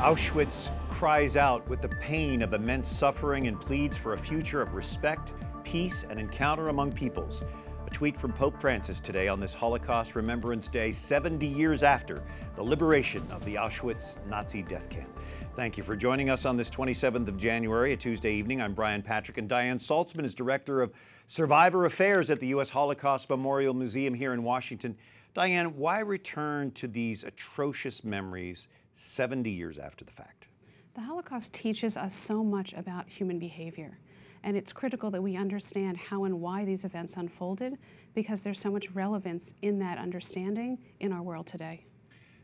Auschwitz cries out with the pain of immense suffering and pleads for a future of respect, peace, and encounter among peoples. A tweet from Pope Francis today on this Holocaust Remembrance Day, 70 years after the liberation of the Auschwitz Nazi death camp. Thank you for joining us on this 27th of January, a Tuesday evening. I'm Brian Patrick, and Diane Saltzman is Director of Survivor Affairs at the U.S. Holocaust Memorial Museum here in Washington. Diane, why return to these atrocious memories 70 years after the fact? The Holocaust teaches us so much about human behavior, and it's critical that we understand how and why these events unfolded, because there's so much relevance in that understanding in our world today.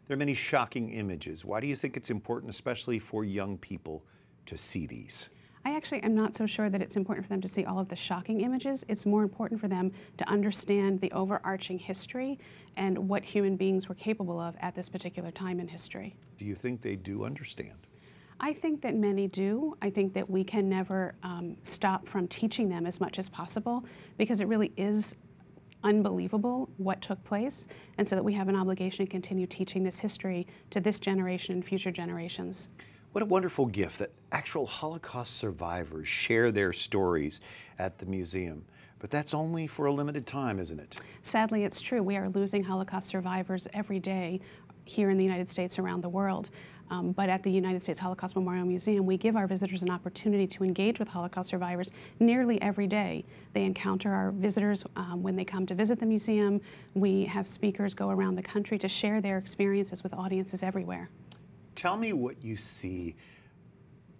There are many shocking images. Why do you think it's important, especially for young people, to see these? I actually am not so sure that it's important for them to see all of the shocking images. It's more important for them to understand the overarching history and what human beings were capable of at this particular time in history. Do you think they do understand? I think that many do. I think that we can never stop from teaching them as much as possible, because it really is unbelievable what took place, and so that we have an obligation to continue teaching this history to this generation and future generations. What a wonderful gift that actual Holocaust survivors share their stories at the museum. But that's only for a limited time, isn't it? Sadly, it's true. We are losing Holocaust survivors every day here in the United States, around the world. But at the United States Holocaust Memorial Museum, we give our visitors an opportunity to engage with Holocaust survivors nearly every day. They encounter our visitors when they come to visit the museum. We have speakers go around the country to share their experiences with audiences everywhere. Tell me what you see,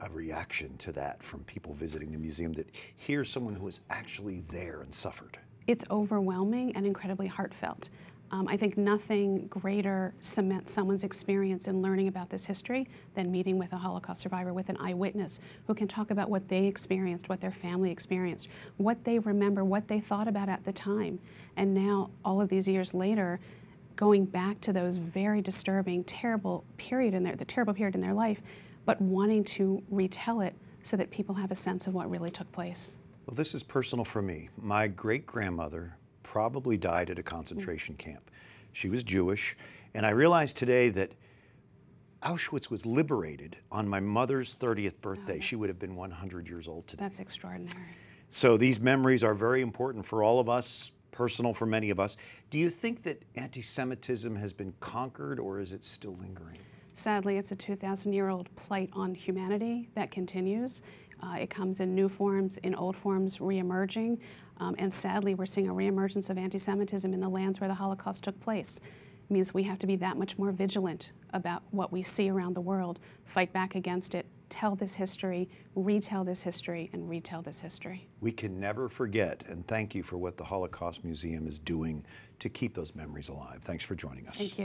a reaction to that from people visiting the museum that hear someone who was actually there and suffered. It's overwhelming and incredibly heartfelt. I think nothing greater cements someone's experience in learning about this history than meeting with a Holocaust survivor, with an eyewitness who can talk about what they experienced, what their family experienced, what they remember, what they thought about at the time. And now, all of these years later, going back to those very disturbing, terrible period in their life, but wanting to retell it so that people have a sense of what really took place. Well, this is personal for me. My great-grandmother probably died at a concentration camp. She was Jewish, and I realized today that Auschwitz was liberated on my mother's 30th birthday. She would have been 100 years old today. That's extraordinary. So these memories are very important for all of us, personal for many of us. Do you think that anti-Semitism has been conquered, or is it still lingering? Sadly, it's a 2,000-year-old plight on humanity that continues. It comes in new forms, in old forms, re-emerging. And sadly, we're seeing a re-emergence of anti-Semitism in the lands where the Holocaust took place. It means we have to be that much more vigilant about what we see around the world, fight back against it, tell this history, retell this history, and retell this history. We can never forget, and thank you for what the Holocaust Museum is doing to keep those memories alive. Thanks for joining us. Thank you.